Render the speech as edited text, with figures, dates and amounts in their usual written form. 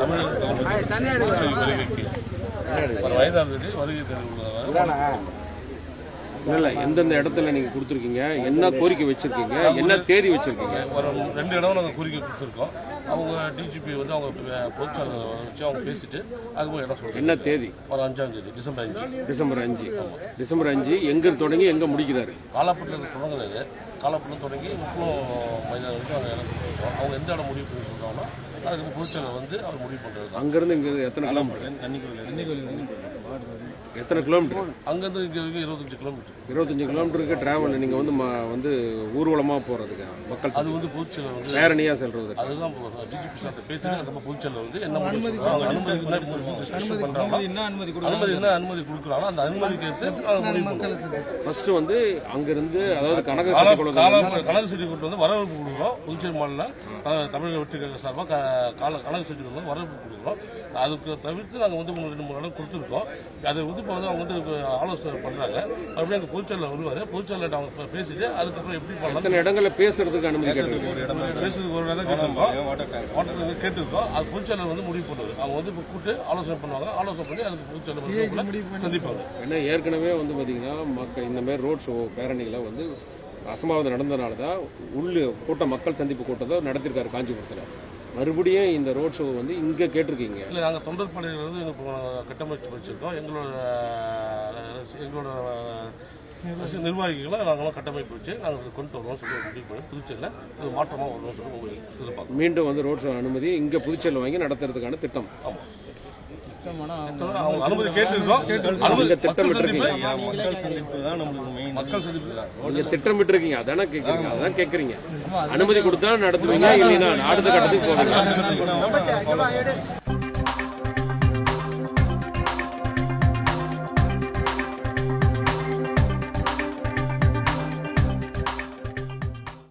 வருகைக்கு ஒரு 5ஆம் தேதி வருகை தருவதாக. இல்லை எந்தெந்த இடத்துல நீங்க கொடுத்துருக்கீங்க, என்ன கோரிக்கை வச்சிருக்கீங்க, என்ன தேதி வச்சிருக்கீங்க? ஒரு 2 இடம் நாங்கள் கோரிக்கை கொடுத்துருக்கோம். அவங்க டிஜிபி வந்து அவங்க பொதுச்சாளர் வச்சு அவங்க பேசிட்டு அதுக்கு இடம் சொல்லுங்க. என்ன தேதி? ஒரு 5ஆம் தேதி டிசம்பர் 5. டிசம்பர் 5 எங்க தொடங்கி எங்க முடிக்கிறாரு? காலாப்பட்டில் தொடங்குறாரு. காலாப்பட்டில் தொடங்கி முக்கியம் மைதானம் வரைக்கும் அவங்க இடம் கொடுத்துருக்கோம். அவங்க எந்த இடம் முடிவு பண்ணி சொல்றாங்கன்னா அதுக்கு பொதுச்சாளர் வந்து அவர் முடிவு பண்றாரு. அங்கிருந்து இங்க எத்தனை கிலோமீட்டர்? எத்தனை கிலோமீட்டர்? அங்கிருந்து இங்க வரைக்கும் 25 கிலோமீட்டர். 25 கிலோமீட்டருக்கு டிராவல் நீங்க வந்து ஊர்வலமா போறதுக்கு மக்கள் அது வந்து பொதுச்செயலர் வந்து பேரணியா செல்றது. அதுதான் டிஜிபி சார்ட்ட பேசிட்டு அந்த பொதுச்செயலர் வந்து என்ன அனுமதி அனுமதி கொடுக்குறாங்க. அந்த அனுமதிக்கு எடுத்து ஃபர்ஸ்ட் வந்து அங்கிருந்து அதாவது கனக செடி கொண்டு வந்து வரவேற்பு கொடுக்குறோம். புதுச்சேரி மாநில தமிழக வெற்றி சார்பாக கனக செடி கொண்டு வந்து வரவேற்பு கொடுக்குறோம். அதுக்கு தவிர்த்து நாங்கள் வந்து 2-3 இடம் கொடுத்துருக்கோம். அதை வந்து இப்போ வந்து அவங்க வந்து ஆலோசனை பண்றாங்க. அப்படியே அங்கே பொதுச்செயலர் வருவாரு. பொதுச்செயலர் அவங்க பேசிட்டு அதுக்கப்புறம் எப்படி பண்ணலாம் இடங்களை பேசுறதுக்கு அனுமதி பேசுறதுக்கு ஒரு இடம் கேட்டிருக்கோம். கேட்டிருக்கோம். அது பொதுச்செயலர் வந்து முடிவு பண்ணுவாரு. அவங்க வந்து கூப்பிட்டு ஆலோசனை பண்ணுவாங்க. ஆலோசனை பண்ணி அதுக்கு பொதுச்செயலர் சந்திப்பாங்க. ஏன்னா ஏற்கனவே வந்து பாத்தீங்கன்னா மக்கள் இந்த மாதிரி ரோட் ஷோ பேரணிகளை வந்து அசம்பாவிதம் நடந்ததுனால தான் கூட்டம் மக்கள் சந்திப்பு கூட்டத்தை நடத்திருக்காரு காஞ்சிபுரத்தில். மறுபடியும் இந்த ரோட் ஷோ வந்து இங்கே கேட்டிருக்கீங்க. இல்லை நாங்கள் தொண்டர் படையில வந்து கட்டமைச்சு வச்சிருக்கோம். எங்களோட நிர்வாகிகளை நாங்களாம் கட்டமைப்பு வச்சு நாங்கள் கொண்டு வருவோம் சொல்லி முடிவு பண்ணி புதுச்சேரியில் இது மாற்றமாக வருவோம் சொல்லி எதிர்பார்க்கணும். மீண்டும் வந்து ரோட் ஷோ அனுமதி இங்கே புதுச்சேரியில் வாங்கி நடத்துறதுக்கான திட்டம். ஆமாம், அனுமதி கேட்டிருக்கோம். மக்கள் சந்திப்பு நீங்க திட்டமிட்டு இருக்கீங்க, அதானே கேட்குறீங்க, அதான் கேட்குறீங்க. அனுமதி கொடுத்தா நடத்துவீங்க, இல்லைன்னா அடுத்த கட்டத்துக்கு போவீங்க.